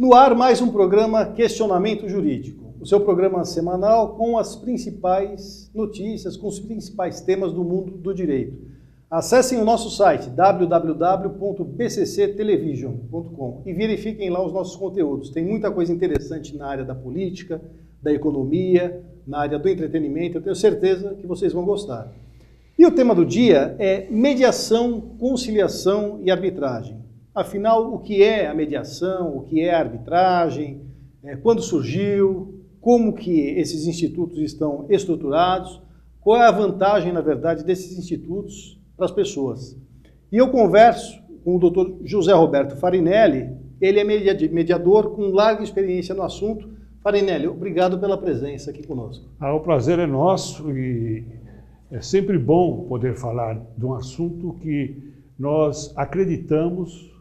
No ar, mais um programa Questionamento Jurídico, o seu programa semanal com as principais notícias, com os principais temas do mundo do direito. Acessem o nosso site www.bcctelevision.com e verifiquem lá os nossos conteúdos. Tem muita coisa interessante na área da política, da economia, na área do entretenimento. Eu tenho certeza que vocês vão gostar. E o tema do dia é mediação, conciliação e arbitragem. Afinal, o que é a mediação, o que é a arbitragem, quando surgiu, como que esses institutos estão estruturados, qual é a vantagem, na verdade, desses institutos para as pessoas. E eu converso com o Dr. José Roberto Farinelli, ele é mediador com larga experiência no assunto. Farinelli, obrigado pela presença aqui conosco. O prazer é nosso e é sempre bom poder falar de um assunto que nós acreditamos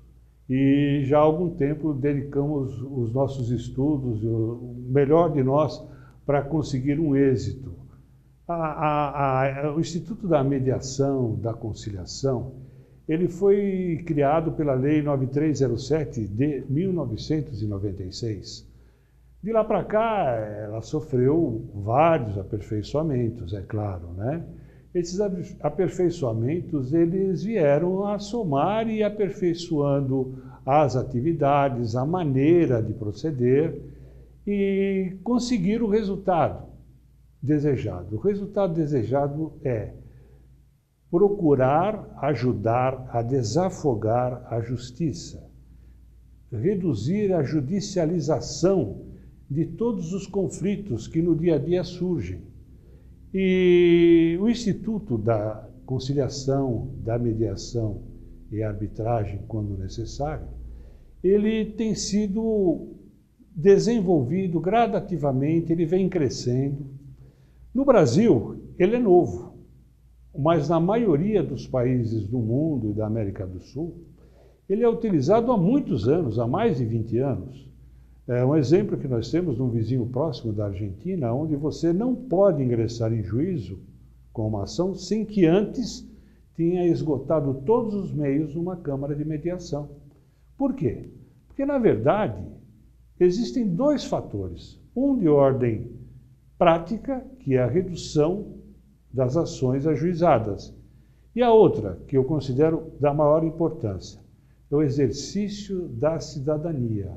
e já há algum tempo dedicamos os nossos estudos, o melhor de nós, para conseguir um êxito. O Instituto da Mediação, da Conciliação, ele foi criado pela Lei 9307 de 1996. De lá para cá, ela sofreu vários aperfeiçoamentos, é claro, né? Esses aperfeiçoamentos, eles vieram a somar e aperfeiçoando as atividades, a maneira de proceder e conseguir o resultado desejado. O resultado desejado é procurar ajudar a desafogar a justiça, reduzir a judicialização de todos os conflitos que no dia a dia surgem. E o Instituto da Conciliação, da Mediação e Arbitragem, quando necessário, ele tem sido desenvolvido gradativamente, ele vem crescendo. No Brasil, ele é novo, mas na maioria dos países do mundo e da América do Sul, ele é utilizado há muitos anos, há mais de 20 anos. É um exemplo que nós temos num vizinho próximo da Argentina, onde você não pode ingressar em juízo com uma ação sem que antes tenha esgotado todos os meios numa Câmara de Mediação. Por quê? Porque, na verdade, existem dois fatores. Um de ordem prática, que é a redução das ações ajuizadas. E a outra, que eu considero da maior importância, é o exercício da cidadania,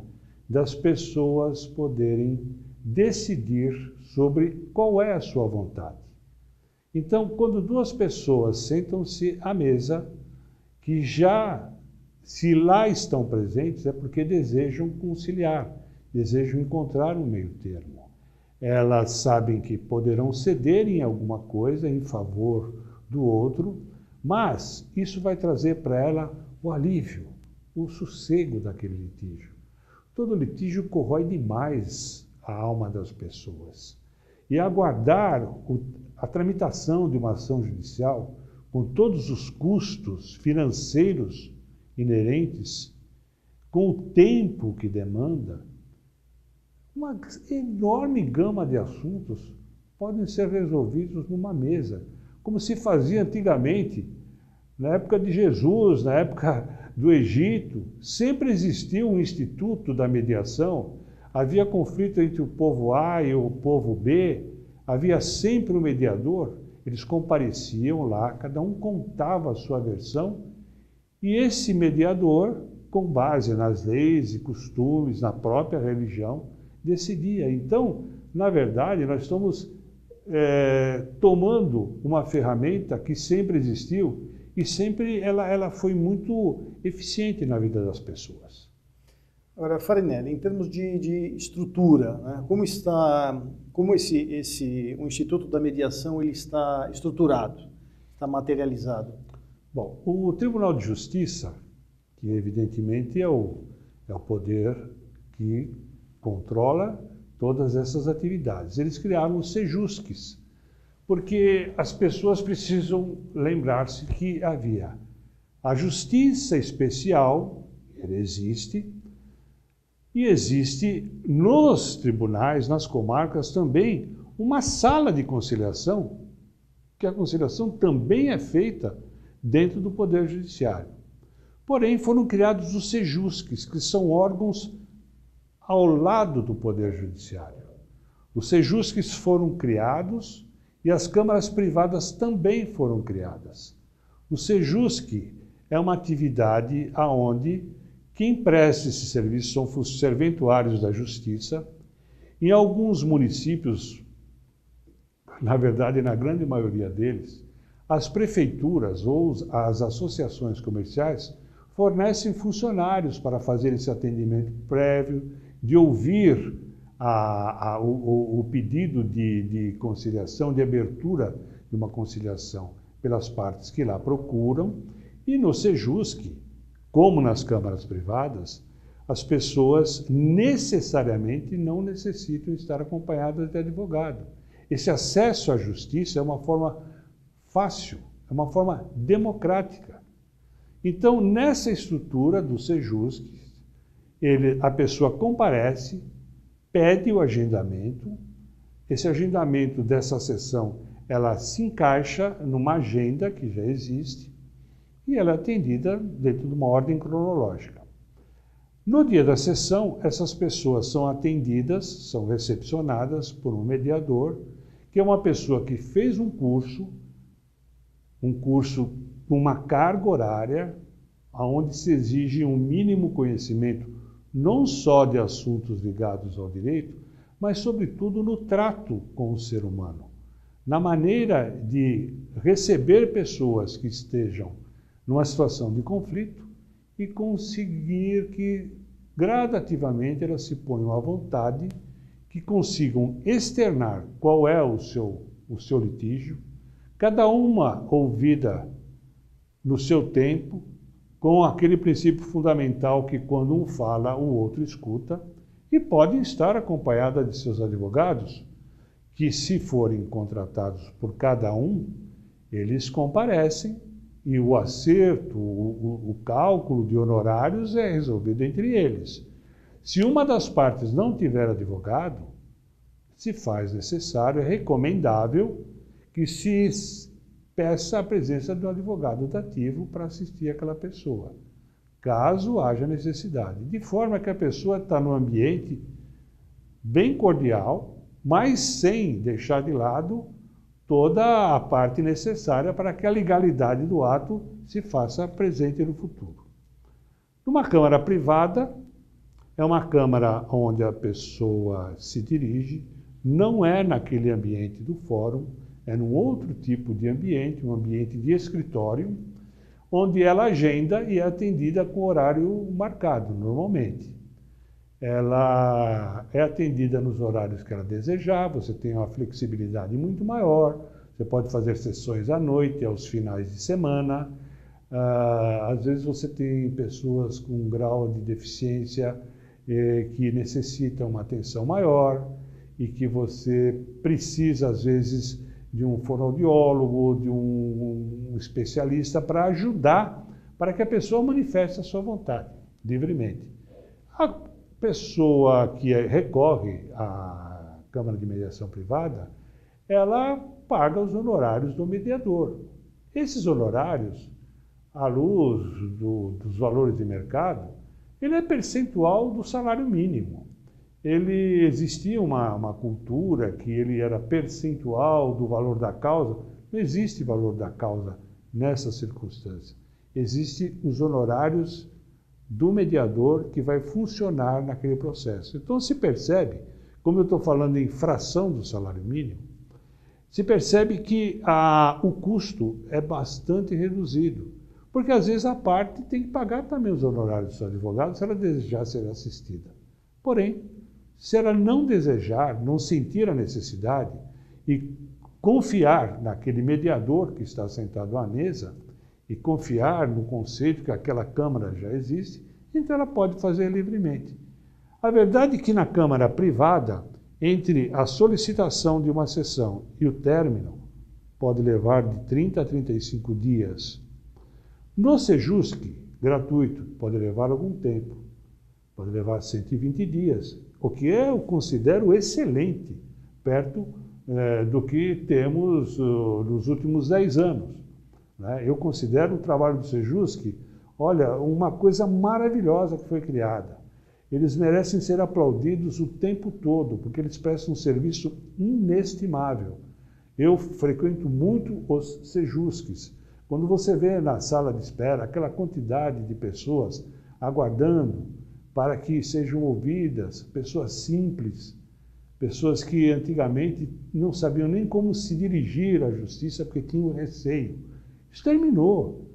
das pessoas poderem decidir sobre qual é a sua vontade. Então, quando duas pessoas sentam-se à mesa, que já, se lá estão presentes, é porque desejam conciliar, desejam encontrar um meio termo. Elas sabem que poderão ceder em alguma coisa em favor do outro, mas isso vai trazer para ela o alívio, o sossego daquele litígio. Todo litígio corrói demais a alma das pessoas. E aguardar a tramitação de uma ação judicial, com todos os custos financeiros inerentes, com o tempo que demanda, uma enorme gama de assuntos podem ser resolvidos numa mesa, como se fazia antigamente, na época de Jesus, na época do Egito. Sempre existia um instituto da mediação, havia conflito entre o povo A e o povo B, havia sempre um mediador, eles compareciam lá, cada um contava a sua versão, e esse mediador, com base nas leis e costumes, na própria religião, decidia. Então, na verdade, nós estamos tomando uma ferramenta que sempre existiu, e sempre ela foi muito eficiente na vida das pessoas. Agora, Farinelli, em termos de estrutura, né, como o Instituto da Mediação ele está estruturado, está materializado? Bom, o Tribunal de Justiça, que evidentemente é o poder que controla todas essas atividades, eles criaram os sejusques, porque as pessoas precisam lembrar-se que havia a justiça especial, ela existe, e existe nos tribunais, nas comarcas também, uma sala de conciliação, que a conciliação também é feita dentro do Poder Judiciário. Porém, foram criados os sejusques, que são órgãos ao lado do Poder Judiciário. Os Sejusques foram criados e as câmaras privadas também foram criadas. O Sejusque é uma atividade onde quem presta esse serviço são serventuários da Justiça. Em alguns municípios, na verdade, na grande maioria deles, as prefeituras ou as associações comerciais fornecem funcionários para fazer esse atendimento prévio, de ouvir o pedido de conciliação, de abertura de uma conciliação pelas partes que lá procuram. E no Sejusque, como nas câmaras privadas, as pessoas necessariamente não necessitam estar acompanhadas de advogado. Esse acesso à justiça é uma forma fácil, é uma forma democrática. Então, nessa estrutura do Sejusque, a pessoa comparece, pede o agendamento, esse agendamento dessa sessão, ela se encaixa numa agenda que já existe e ela é atendida dentro de uma ordem cronológica. No dia da sessão, essas pessoas são atendidas, são recepcionadas por um mediador, que é uma pessoa que fez um curso com uma carga horária, onde se exige um mínimo conhecimento não só de assuntos ligados ao direito, mas sobretudo no trato com o ser humano, na maneira de receber pessoas que estejam numa situação de conflito e conseguir que gradativamente elas se ponham à vontade, que consigam externar qual é o seu litígio, cada uma ouvida no seu tempo, com aquele princípio fundamental que quando um fala, o outro escuta, e podem estar acompanhada de seus advogados, que se forem contratados por cada um, eles comparecem e o acerto, o cálculo de honorários é resolvido entre eles. Se uma das partes não tiver advogado, se faz necessário, é recomendável que se peça a presença de um advogado dativo para assistir aquela pessoa, caso haja necessidade. De forma que a pessoa está num ambiente bem cordial, mas sem deixar de lado toda a parte necessária para que a legalidade do ato se faça presente no futuro. Numa câmara privada, é uma câmara onde a pessoa se dirige, não é naquele ambiente do fórum, é num outro tipo de ambiente, um ambiente de escritório, onde ela agenda e é atendida com horário marcado, normalmente. Ela é atendida nos horários que ela desejar, você tem uma flexibilidade muito maior, você pode fazer sessões à noite, aos finais de semana. Às vezes você tem pessoas com um grau de deficiência que necessitam uma atenção maior e que você precisa, às vezes, de um fonoaudiólogo, de um especialista para ajudar, para que a pessoa manifeste a sua vontade, livremente. A pessoa que recorre à Câmara de Mediação Privada, ela paga os honorários do mediador. Esses honorários, à luz dos valores de mercado, ele é percentual do salário mínimo. Existia uma cultura que ele era percentual do valor da causa. Não existe valor da causa nessa circunstância. Existem os honorários do mediador que vai funcionar naquele processo. Então se percebe, como eu estou falando em fração do salário mínimo, se percebe que o custo é bastante reduzido, porque às vezes a parte tem que pagar também os honorários do seu advogado se ela desejar ser assistida. Porém, se ela não desejar, não sentir a necessidade e confiar naquele mediador que está sentado à mesa e confiar no conceito que aquela Câmara já existe, então ela pode fazer livremente. A verdade é que na Câmara privada, entre a solicitação de uma sessão e o término, pode levar de 30 a 35 dias. No Sejusque, gratuito, pode levar algum tempo, pode levar 120 dias, o que eu considero excelente, perto do que temos nos últimos 10 anos. Né? Eu considero o trabalho do Sejusque, olha, uma coisa maravilhosa que foi criada. Eles merecem ser aplaudidos o tempo todo, porque eles prestam um serviço inestimável. Eu frequento muito os Sejusques. Quando você vê na sala de espera aquela quantidade de pessoas aguardando para que sejam ouvidas, pessoas simples, pessoas que antigamente não sabiam nem como se dirigir à justiça porque tinham receio. Isso terminou.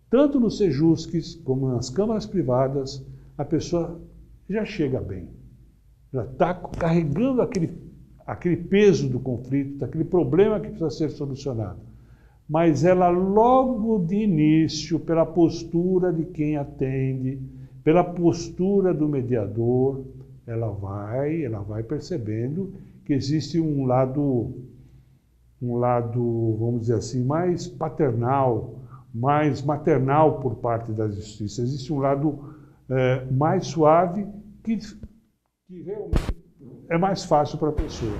Tanto nos Sejusques como nas câmaras privadas, a pessoa já chega bem. Já está carregando aquele peso do conflito, daquele problema que precisa ser solucionado. Mas ela logo de início, pela postura de quem atende, pela postura do mediador, ela vai percebendo que existe um lado, vamos dizer assim, mais paternal, mais maternal por parte da justiça. Existe um lado mais suave que realmente é mais fácil para a pessoa.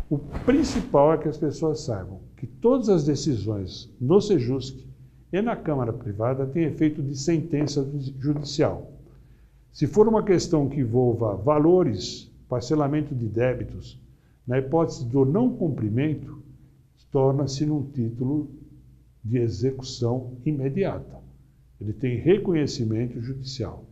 O principal é que as pessoas saibam que todas as decisões no Sejusc e na Câmara Privada têm efeito de sentença judicial. Se for uma questão que envolva valores, parcelamento de débitos, na hipótese do não cumprimento, torna-se num título de execução imediata. Ele tem reconhecimento judicial.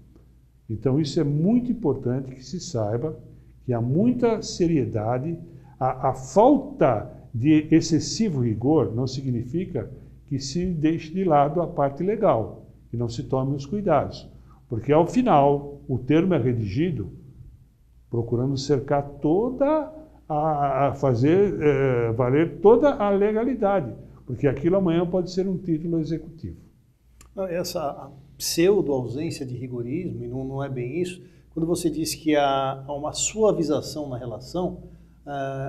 Então isso é muito importante que se saiba que há muita seriedade. A falta de excessivo rigor não significa que se deixe de lado a parte legal, que não se tome os cuidados. Porque, ao final, o termo é redigido procurando cercar fazer valer toda a legalidade, porque aquilo amanhã pode ser um título executivo. Essa pseudo-ausência de rigorismo, e não é bem isso, quando você diz que há uma suavização na relação,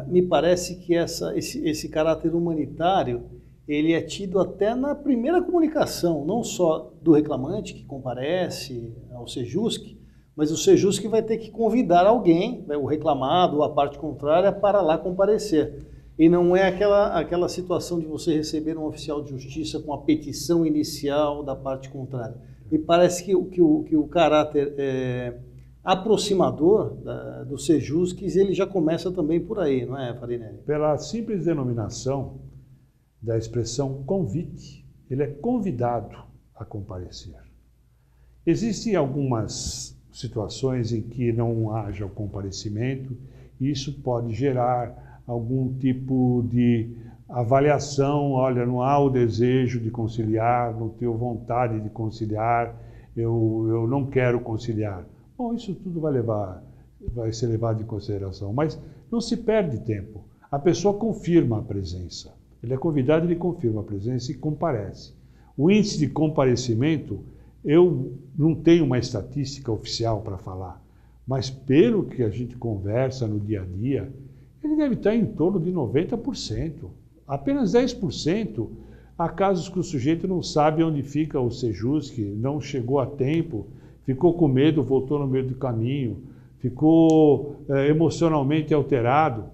me parece que esse caráter humanitário ele é tido até na primeira comunicação, não só do reclamante que comparece ao Sejusc, mas o Sejusc vai ter que convidar alguém, o reclamado ou a parte contrária, para lá comparecer. E não é aquela situação de você receber um oficial de justiça com a petição inicial da parte contrária. Me parece que o caráter aproximador do Sejusc, ele já começa também por aí, não é, Farinelli? Pela simples denominação da expressão convite, ele é convidado a comparecer. Existem algumas situações em que não haja o comparecimento, e isso pode gerar algum tipo de avaliação, olha, não há o desejo de conciliar, não tenho vontade de conciliar, eu não quero conciliar. Bom, isso tudo vai ser levado em consideração, mas não se perde tempo. A pessoa confirma a presença. Ele é convidado, ele confirma a presença e comparece. O índice de comparecimento, eu não tenho uma estatística oficial para falar, mas pelo que a gente conversa no dia a dia, ele deve estar em torno de 90%. Apenas 10%. Há casos que o sujeito não sabe onde fica o Sejusc, não chegou a tempo, ficou com medo, voltou no meio do caminho, ficou emocionalmente alterado.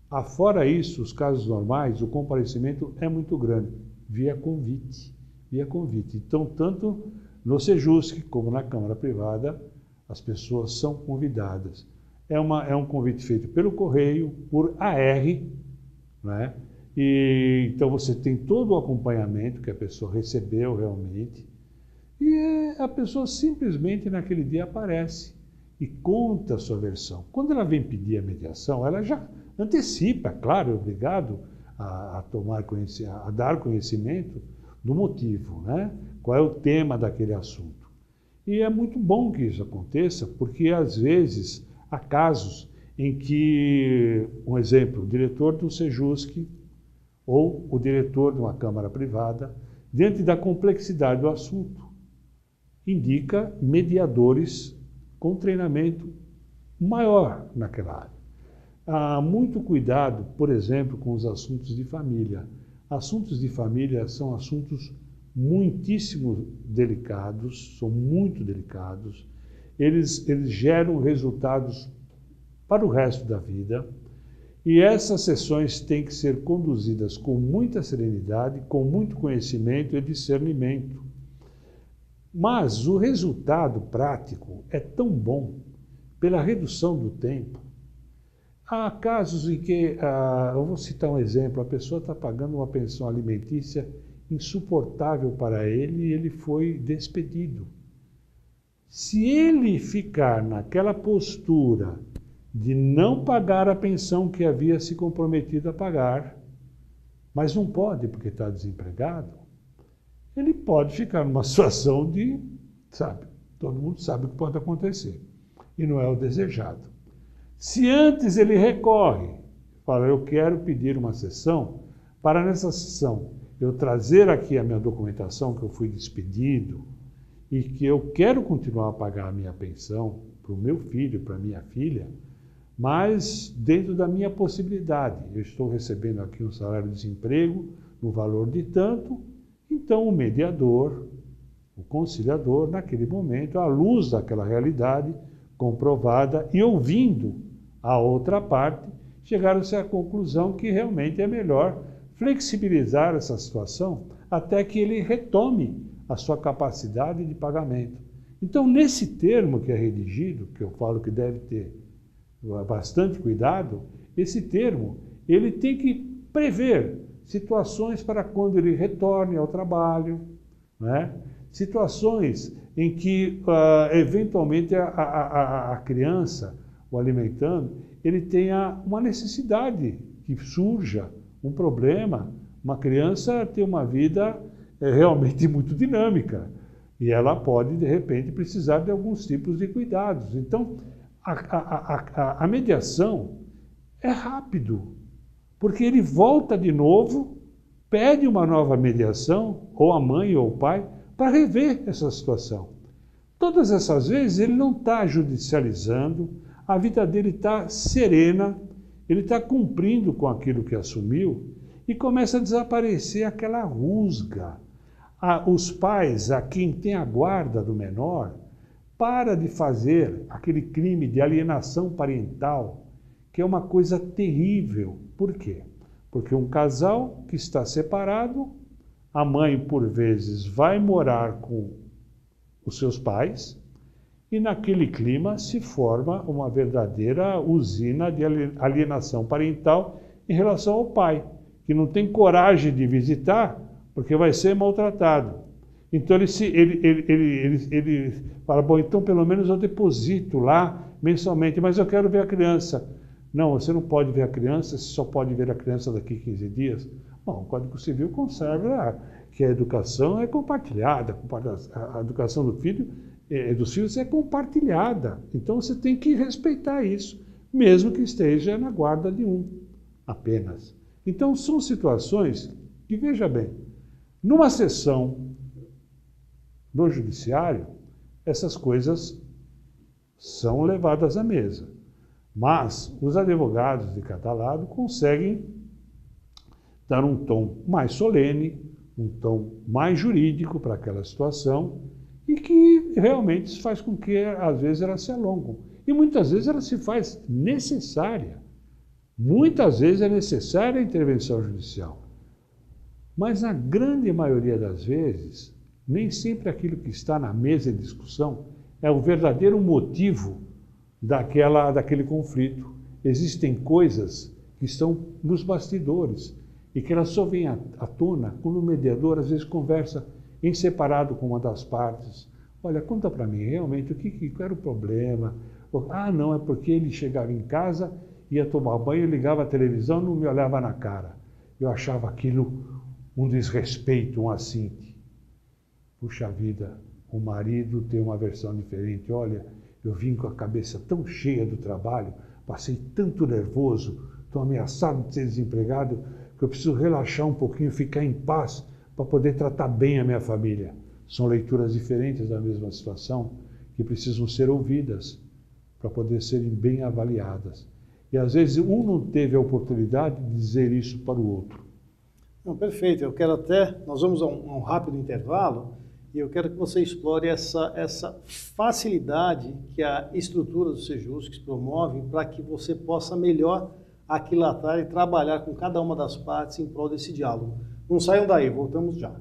Afora isso, os casos normais, o comparecimento é muito grande, via convite. Então, tanto no Sejusc como na Câmara Privada, as pessoas são convidadas. É um convite feito pelo correio, por AR, né? E então você tem todo o acompanhamento que a pessoa recebeu realmente, e a pessoa simplesmente naquele dia aparece e conta a sua versão. Quando ela vem pedir a mediação, ela já antecipa, claro, é obrigado a dar conhecimento do motivo, né? Qual é o tema daquele assunto. E é muito bom que isso aconteça, porque às vezes há casos em que, um exemplo, o diretor do Sejusc ou o diretor de uma Câmara Privada, diante da complexidade do assunto, indica mediadores com treinamento maior naquela área. Há muito cuidado, por exemplo, com os assuntos de família. Assuntos de família são assuntos muitíssimo delicados, são muito delicados. Eles geram resultados para o resto da vida. E essas sessões têm que ser conduzidas com muita serenidade, com muito conhecimento e discernimento. Mas o resultado prático é tão bom pela redução do tempo. Há casos em que, eu vou citar um exemplo, a pessoa está pagando uma pensão alimentícia insuportável para ele e ele foi despedido. Se ele ficar naquela postura de não pagar a pensão que havia se comprometido a pagar, mas não pode porque está desempregado, ele pode ficar numa situação de, todo mundo sabe o que pode acontecer, e não é o desejado. Se antes ele recorre, fala, eu quero pedir uma sessão, para nessa sessão eu trazer aqui a minha documentação que eu fui despedido e que eu quero continuar a pagar a minha pensão para o meu filho, para a minha filha, mas dentro da minha possibilidade. Eu estou recebendo aqui um salário de desemprego no valor de tanto, então o mediador, o conciliador, naquele momento, à luz daquela realidade comprovada e ouvindo a outra parte, chegaram-se à conclusão que realmente é melhor flexibilizar essa situação até que ele retome a sua capacidade de pagamento. Então, nesse termo que é redigido, que eu falo que deve ter bastante cuidado, esse termo ele tem que prever situações para quando ele retorne ao trabalho, né? Situações em que, eventualmente, a criança, o alimentando, ele tenha uma necessidade que surja, um problema. Uma criança tem uma vida realmente muito dinâmica e ela pode, de repente, precisar de alguns tipos de cuidados. Então, a mediação é rápido, porque ele volta de novo, pede uma nova mediação, ou a mãe ou o pai, para rever essa situação. Todas essas vezes ele não está judicializando, a vida dele está serena, ele está cumprindo com aquilo que assumiu e começa a desaparecer aquela rusga. Os pais, a quem tem a guarda do menor, para de fazer aquele crime de alienação parental, que é uma coisa terrível. Por quê? Porque um casal que está separado, a mãe, por vezes, vai morar com os seus pais e naquele clima se forma uma verdadeira usina de alienação parental em relação ao pai, que não tem coragem de visitar porque vai ser maltratado. Então ele fala, bom, então pelo menos eu deposito lá mensalmente, mas eu quero ver a criança. Não, você não pode ver a criança, você só pode ver a criança daqui a 15 dias. Bom, o Código Civil conserva que a educação é compartilhada, a educação do filho, dos filhos é compartilhada. Então você tem que respeitar isso, mesmo que esteja na guarda de um apenas. Então são situações que, veja bem, numa sessão do judiciário, essas coisas são levadas à mesa. Mas os advogados de cada lado conseguem dar um tom mais solene, um tom mais jurídico para aquela situação e que realmente faz com que, às vezes, elas se alongam. E muitas vezes ela se faz necessária. Muitas vezes é necessária a intervenção judicial. Mas, na grande maioria das vezes, nem sempre aquilo que está na mesa de discussão é o verdadeiro motivo daquele conflito. Existem coisas que estão nos bastidores e que elas só vêm à tona quando o mediador, às vezes, conversa em separado com uma das partes. Olha, conta para mim realmente qual era o problema. Ah, não, é porque ele chegava em casa, ia tomar banho, ligava a televisão e não me olhava na cara. Eu achava aquilo um desrespeito, um assinte. Puxa vida, o marido tem uma versão diferente. Olha, eu vim com a cabeça tão cheia do trabalho, passei tanto nervoso, estou ameaçado de ser desempregado, que eu preciso relaxar um pouquinho, ficar em paz para poder tratar bem a minha família. São leituras diferentes da mesma situação que precisam ser ouvidas para poder serem bem avaliadas. E às vezes um não teve a oportunidade de dizer isso para o outro. Não, perfeito. Nós vamos a um rápido intervalo e eu quero que você explore essa facilidade que a estrutura do Sejusc promove para que você possa melhor aquilatar e trabalhar com cada uma das partes em prol desse diálogo. Não saiam daí, voltamos já.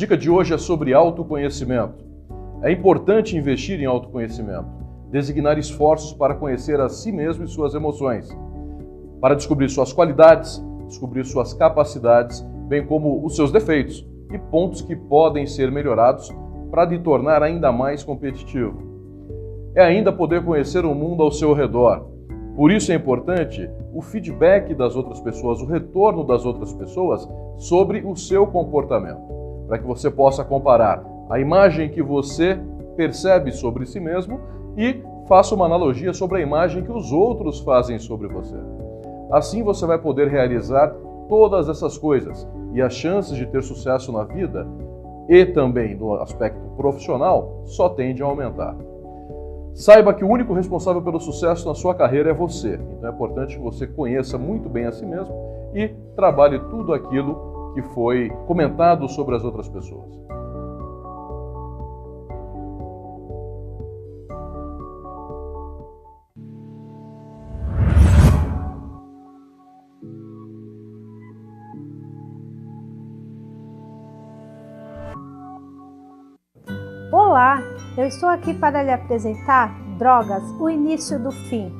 dica de hoje é sobre autoconhecimento. É importante investir em autoconhecimento, designar esforços para conhecer a si mesmo e suas emoções, para descobrir suas qualidades, descobrir suas capacidades, bem como os seus defeitos e pontos que podem ser melhorados para lhe tornar ainda mais competitivo. É ainda poder conhecer o mundo ao seu redor. Por isso é importante o feedback das outras pessoas, o retorno das outras pessoas sobre o seu comportamento, para que você possa comparar a imagem que você percebe sobre si mesmo e faça uma analogia sobre a imagem que os outros fazem sobre você. Assim você vai poder realizar todas essas coisas e as chances de ter sucesso na vida e também no aspecto profissional só tendem a aumentar. Saiba que o único responsável pelo sucesso na sua carreira é você. Então é importante que você conheça muito bem a si mesmo e trabalhe tudo aquilo que foi comentado sobre as outras pessoas. Olá, eu estou aqui para lhe apresentar Drogas, o Início do Fim,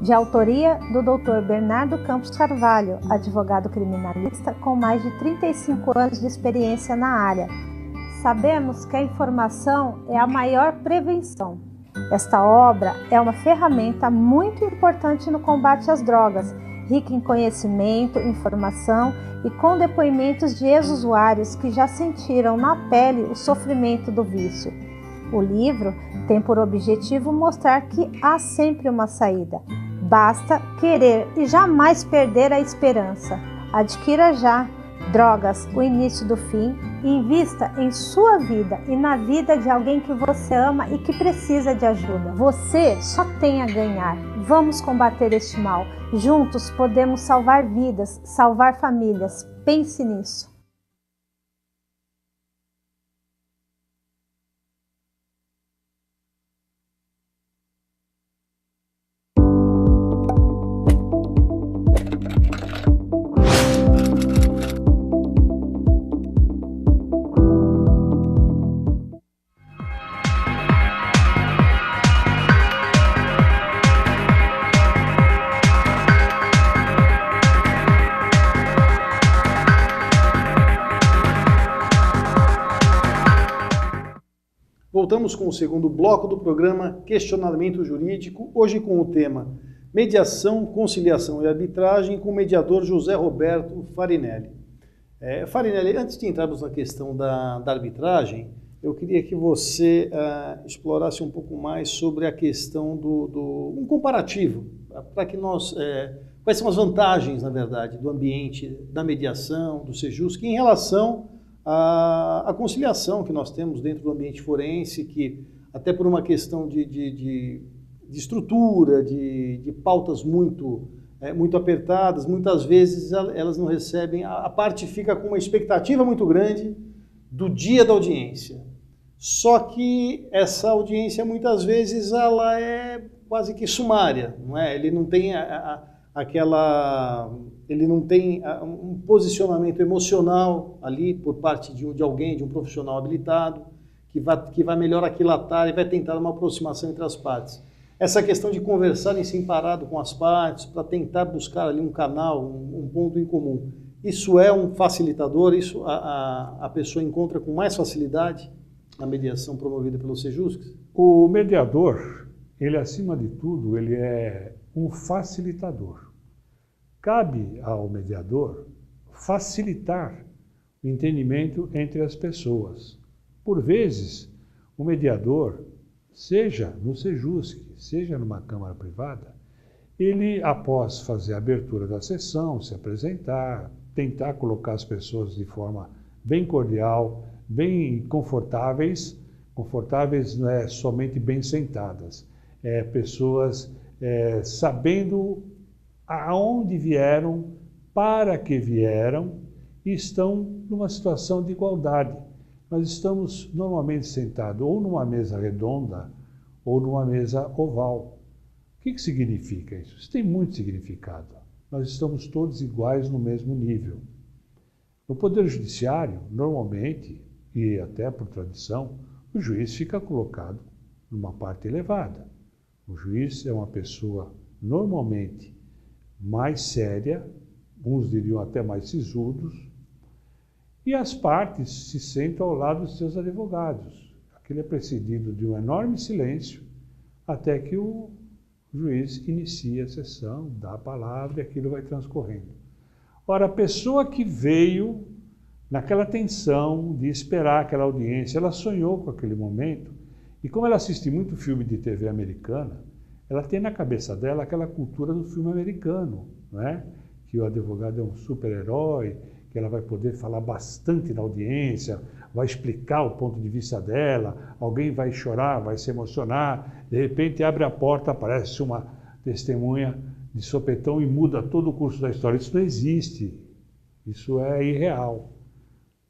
de autoria do Dr. Bernardo Campos Carvalho, advogado criminalista com mais de 35 anos de experiência na área. Sabemos que a informação é a maior prevenção. Esta obra é uma ferramenta muito importante no combate às drogas, rica em conhecimento, informação e com depoimentos de ex-usuários que já sentiram na pele o sofrimento do vício. O livro tem por objetivo mostrar que há sempre uma saída. Basta querer e jamais perder a esperança. Adquira já Drogas, o Início do Fim e invista em sua vida e na vida de alguém que você ama e que precisa de ajuda. Você só tem a ganhar. Vamos combater este mal. Juntos podemos salvar vidas, salvar famílias. Pense nisso. Voltamos com o segundo bloco do programa Questionamento Jurídico, hoje com o tema Mediação, Conciliação e Arbitragem, com o mediador José Roberto Farinelli. Farinelli, antes de entrarmos na questão da arbitragem, eu queria que você explorasse um pouco mais sobre a questão um comparativo, para que nós... quais são as vantagens, na verdade, do ambiente da mediação, do Sejusc, em relação a conciliação que nós temos dentro do ambiente forense, que até por uma questão de estrutura, de pautas muito apertadas, muitas vezes elas não recebem, a parte fica com uma expectativa muito grande do dia da audiência. Só que essa audiência muitas vezes ela é quase que sumária, não é? Ele não tem um posicionamento emocional ali por parte de alguém, de um profissional habilitado, que vai melhor aquilatar e vai tentar uma aproximação entre as partes. Essa questão de conversar em separado com as partes, para tentar buscar ali um canal, um ponto em comum. Isso é um facilitador, isso a pessoa encontra com mais facilidade na mediação promovida pelo Sejusc? O mediador, ele acima de tudo, ele é um facilitador. Cabe ao mediador facilitar o entendimento entre as pessoas. Por vezes, o mediador, seja no Sejusc, seja numa câmara privada, ele, após fazer a abertura da sessão, se apresentar, tentar colocar as pessoas de forma bem cordial, bem confortáveis não é somente bem sentadas, pessoas sabendo aonde vieram, para que vieram e estão numa situação de igualdade. Nós estamos normalmente sentados ou numa mesa redonda ou numa mesa oval. O que significa isso? Isso tem muito significado. Nós estamos todos iguais no mesmo nível. No Poder Judiciário, normalmente, e até por tradição, o juiz fica colocado numa parte elevada. O juiz é uma pessoa normalmente mais séria, uns diriam até mais sisudos, e as partes se sentam ao lado dos seus advogados. Aquilo é precedido de um enorme silêncio até que o juiz inicia a sessão, dá a palavra e aquilo vai transcorrendo. Ora, a pessoa que veio naquela tensão de esperar aquela audiência, ela sonhou com aquele momento, e como ela assiste muito filme de TV americana, ela tem na cabeça dela aquela cultura do filme americano, não é? Que o advogado é um super-herói, que ela vai poder falar bastante na audiência, vai explicar o ponto de vista dela, alguém vai chorar, vai se emocionar, de repente abre a porta, aparece uma testemunha de sopetão e muda todo o curso da história. Isso não existe, isso é irreal.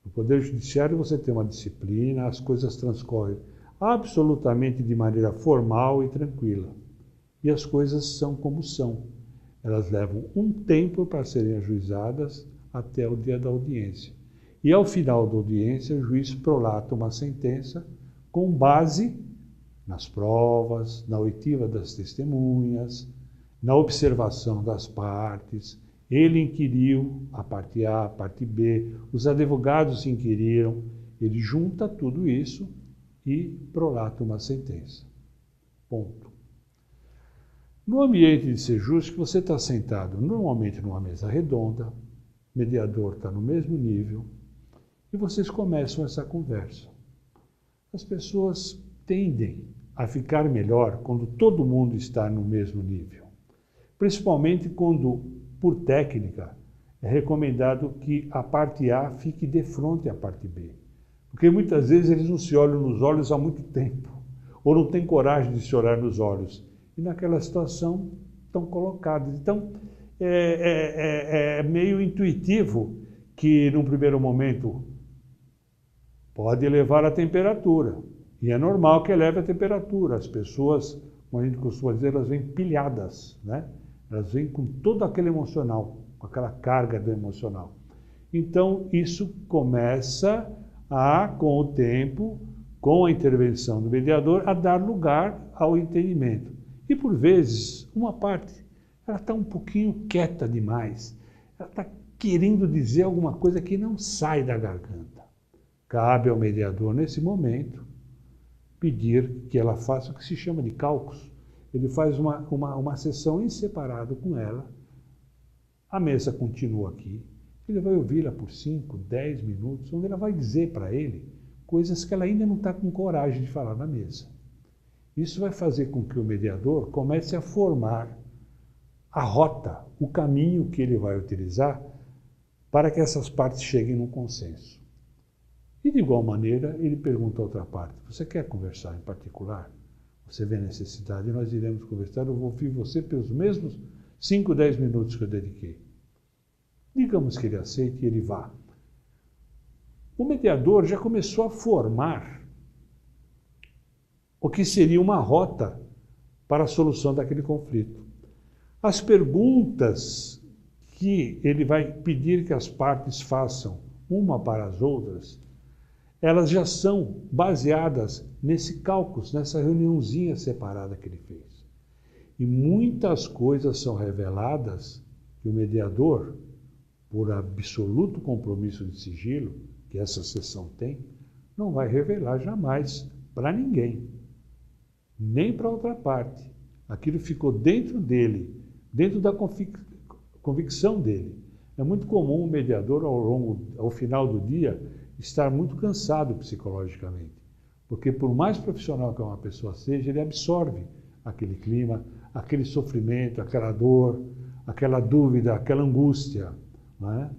No Poder Judiciário você tem uma disciplina, as coisas transcorrem absolutamente de maneira formal e tranquila. E as coisas são como são. Elas levam um tempo para serem ajuizadas até o dia da audiência. E ao final da audiência, o juiz prolata uma sentença com base nas provas, na oitiva das testemunhas, na observação das partes. Ele inquiriu a parte A, a parte B, os advogados inquiriram, ele junta tudo isso e prolata uma sentença. Ponto. No ambiente de Sejusc, você está sentado normalmente numa mesa redonda, o mediador está no mesmo nível, e vocês começam essa conversa. As pessoas tendem a ficar melhor quando todo mundo está no mesmo nível, principalmente quando, por técnica, é recomendado que a parte A fique de frente à parte B, porque muitas vezes eles não se olham nos olhos há muito tempo, ou não têm coragem de se olhar nos olhos, e naquela situação estão colocados. Então, é meio intuitivo que, num primeiro momento, pode elevar a temperatura. E é normal que eleve a temperatura. As pessoas, como a gente costuma dizer, elas vêm pilhadas, né? Elas vêm com todo aquele emocional, com aquela carga do emocional. Então, isso começa com o tempo, com a intervenção do mediador, a dar lugar ao entendimento. E, por vezes, uma parte, ela está um pouquinho quieta demais. Ela está querendo dizer alguma coisa que não sai da garganta. Cabe ao mediador, nesse momento, pedir que ela faça o que se chama de caucus. Ele faz uma sessão em separado com ela. A mesa continua aqui. Ele vai ouvi-la por 5, 10 minutos, onde ela vai dizer para ele coisas que ela ainda não está com coragem de falar na mesa. Isso vai fazer com que o mediador comece a formar a rota, o caminho que ele vai utilizar para que essas partes cheguem num consenso. E, de igual maneira, ele pergunta a outra parte: você quer conversar em particular? Você vê a necessidade, nós iremos conversar, eu vou ouvir você pelos mesmos 5, 10 minutos que eu dediquei. Digamos que ele aceite e ele vá. O mediador já começou a formar o que seria uma rota para a solução daquele conflito. As perguntas que ele vai pedir que as partes façam uma para as outras, elas já são baseadas nesse cálculo, nessa reuniãozinha separada que ele fez. E muitas coisas são reveladas que o mediador, por absoluto compromisso de sigilo, que essa sessão tem, não vai revelar jamais para ninguém, nem para outra parte. Aquilo ficou dentro dele, dentro da convicção dele. É muito comum o mediador, ao final do dia, estar muito cansado psicologicamente, porque por mais profissional que uma pessoa seja, ele absorve aquele clima, aquele sofrimento, aquela dor, aquela dúvida, aquela angústia, não é?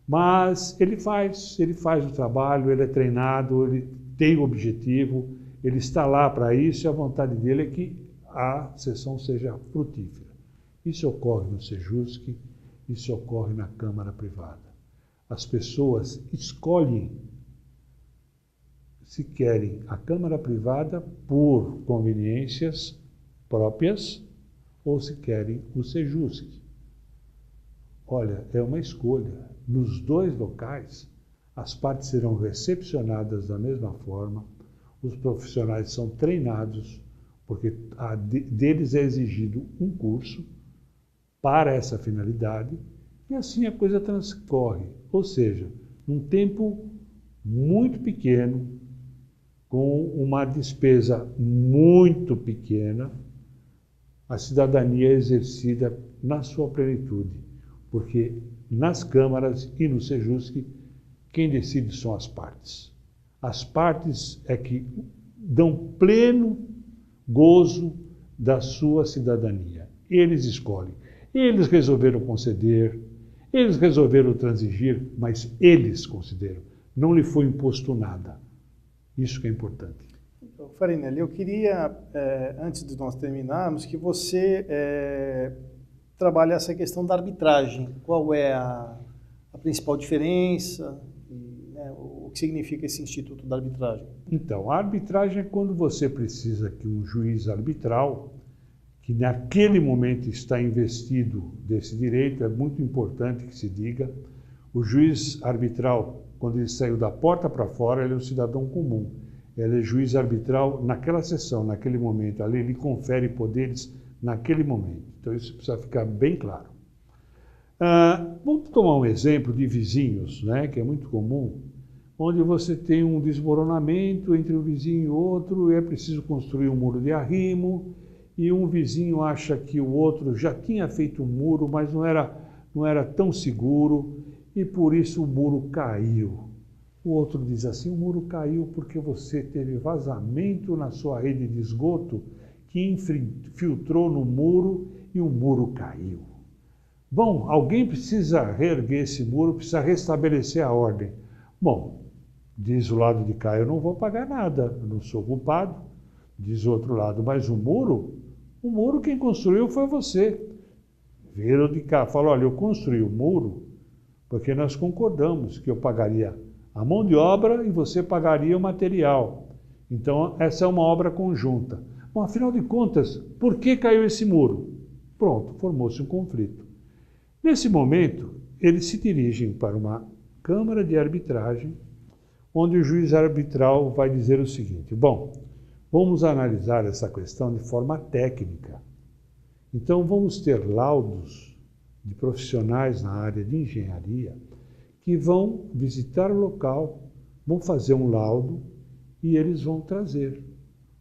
Mas ele faz o trabalho, ele é treinado, ele tem o objetivo, ele está lá para isso, e a vontade dele é que a sessão seja frutífera. Isso ocorre no Sejusc, isso ocorre na Câmara Privada. As pessoas escolhem se querem a Câmara Privada por conveniências próprias ou se querem o Sejusc. Olha, é uma escolha. Nos dois locais, as partes serão recepcionadas da mesma forma, os profissionais são treinados, porque deles é exigido um curso para essa finalidade, e assim a coisa transcorre. Ou seja, num tempo muito pequeno, com uma despesa muito pequena, a cidadania é exercida na sua plenitude, porque nas câmaras e no Sejusc, quem decide são as partes. As partes é que dão pleno gozo da sua cidadania. Eles escolhem. Eles resolveram conceder, eles resolveram transigir, mas eles consideram. Não lhe foi imposto nada. Isso que é importante. Farinelli, eu queria, antes de nós terminarmos, que você trabalhe essa questão da arbitragem. Qual é a principal diferença? O que significa esse Instituto da Arbitragem? Então, a arbitragem é quando você precisa que um juiz arbitral, que naquele momento está investido desse direito, é muito importante que se diga, o juiz arbitral, quando ele saiu da porta para fora, ele é um cidadão comum. Ele é juiz arbitral naquela sessão, naquele momento. Ali ele confere poderes naquele momento. Então isso precisa ficar bem claro. Vamos tomar um exemplo de vizinhos, né, que é muito comum, onde você tem um desmoronamento entre um vizinho e outro, e é preciso construir um muro de arrimo, e um vizinho acha que o outro já tinha feito um muro, mas não era tão seguro, e por isso o muro caiu. O outro diz assim, o muro caiu porque você teve vazamento na sua rede de esgoto que infiltrou no muro e o muro caiu. Bom, alguém precisa reerguer esse muro, precisa restabelecer a ordem. Bom, diz o lado de cá, eu não vou pagar nada, eu não sou culpado. Diz o outro lado, mas o muro quem construiu foi você. Viram de cá, falou, olha, eu construí o muro porque nós concordamos que eu pagaria a mão de obra e você pagaria o material. Então, essa é uma obra conjunta. Bom, afinal de contas, por que caiu esse muro? Pronto, formou-se um conflito. Nesse momento, eles se dirigem para uma câmara de arbitragem, onde o juiz arbitral vai dizer o seguinte, bom, vamos analisar essa questão de forma técnica. Então, vamos ter laudos de profissionais na área de engenharia que vão visitar o local, vão fazer um laudo e eles vão trazer.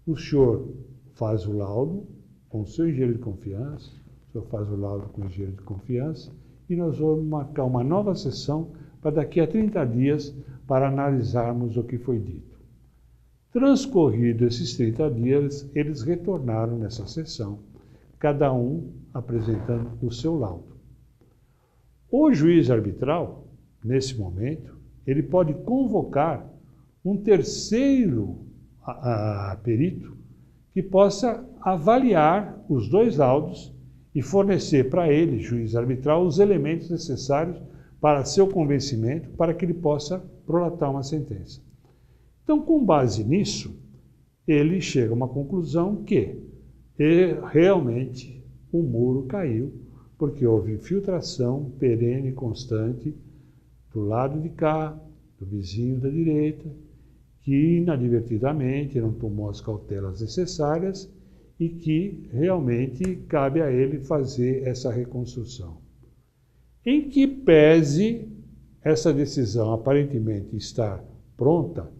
O senhor faz o laudo com o seu engenheiro de confiança, o senhor faz o laudo com o engenheiro de confiança e nós vamos marcar uma nova sessão para daqui a 30 dias para analisarmos o que foi dito. Transcorrido esses 30 dias, eles retornaram nessa sessão, cada um apresentando o seu laudo. O juiz arbitral, nesse momento, ele pode convocar um terceiro perito que possa avaliar os dois laudos e fornecer para ele, juiz arbitral, os elementos necessários para seu convencimento, para que ele possa prolatar uma sentença. Então, com base nisso, ele chega a uma conclusão que realmente o muro caiu, porque houve infiltração perene e constante do lado de cá, do vizinho da direita, que inadvertidamente não tomou as cautelas necessárias e que realmente cabe a ele fazer essa reconstrução. Em que pese essa decisão aparentemente estar pronta,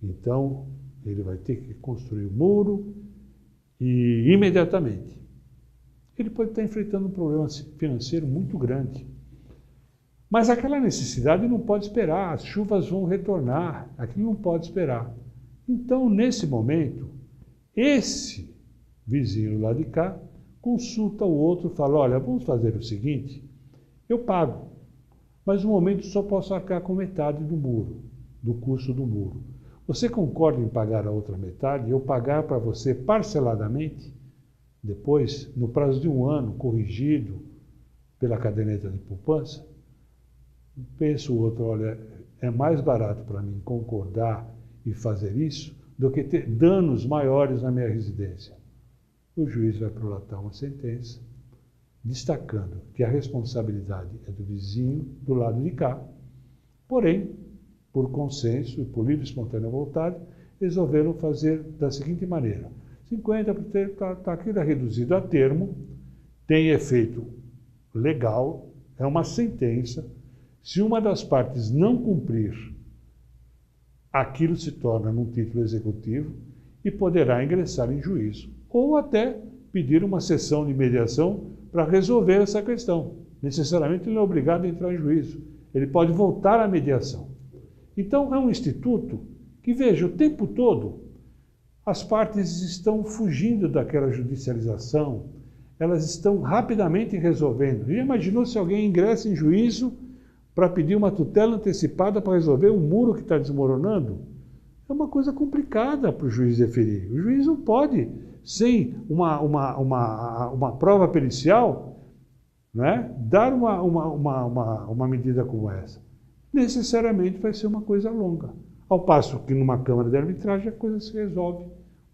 então ele vai ter que construir o muro e imediatamente. Ele pode estar enfrentando um problema financeiro muito grande. Mas aquela necessidade não pode esperar, as chuvas vão retornar, aquilo não pode esperar. Então, nesse momento, esse vizinho lá de cá consulta o outro e fala, olha, vamos fazer o seguinte, eu pago, mas no momento só posso arcar com metade do muro, do custo do muro. Você concorda em pagar a outra metade, eu pagar para você parceladamente, depois, no prazo de 1 ano, corrigido pela caderneta de poupança? Pensa o outro, olha, é mais barato para mim concordar e fazer isso do que ter danos maiores na minha residência. O juiz vai prolatar uma sentença, destacando que a responsabilidade é do vizinho do lado de cá, porém, por consenso e por livre e espontânea vontade, resolveram fazer da seguinte maneira: 50% está aqui reduzido a termo, tem efeito legal, é uma sentença. Se uma das partes não cumprir, aquilo se torna num título executivo e poderá ingressar em juízo, ou até pedir uma sessão de mediação para resolver essa questão. Necessariamente ele não é obrigado a entrar em juízo, ele pode voltar à mediação. Então é um instituto que, veja, o tempo todo as partes estão fugindo daquela judicialização, elas estão rapidamente resolvendo. Já imaginou se alguém ingressa em juízo para pedir uma tutela antecipada para resolver um muro que está desmoronando? É uma coisa complicada para o juiz deferir. O juiz não pode, sem uma prova pericial, né, dar uma medida como essa. Necessariamente vai ser uma coisa longa. Ao passo que numa câmara de arbitragem a coisa se resolve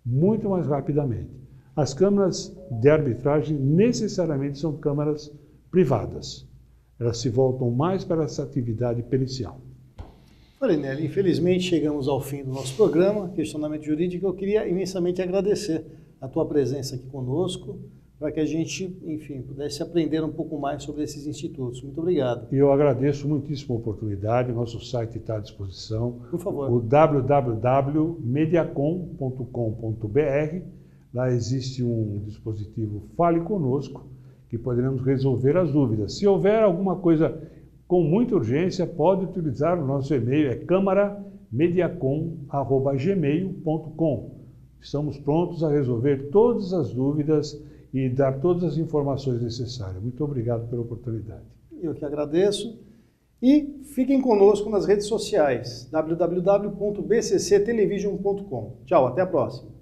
muito mais rapidamente. As câmaras de arbitragem necessariamente são câmaras privadas. Elas se voltam mais para essa atividade pericial. Farinelli, infelizmente chegamos ao fim do nosso programa, Questionamento Jurídico. Eu queria imensamente agradecer a tua presença aqui conosco, para que a gente, enfim, pudesse aprender um pouco mais sobre esses institutos. Muito obrigado. E eu agradeço muitíssimo a oportunidade. O nosso site está à disposição. Por favor. O www.mediacom.com.br. Lá existe um dispositivo Fale Conosco, que poderemos resolver as dúvidas. Se houver alguma coisa com muita urgência, pode utilizar o nosso e-mail, é câmaramediacom@gmail.com. Estamos prontos a resolver todas as dúvidas e dar todas as informações necessárias. Muito obrigado pela oportunidade. Eu que agradeço. E fiquem conosco nas redes sociais, www.bcctelevision.com. Tchau, até a próxima.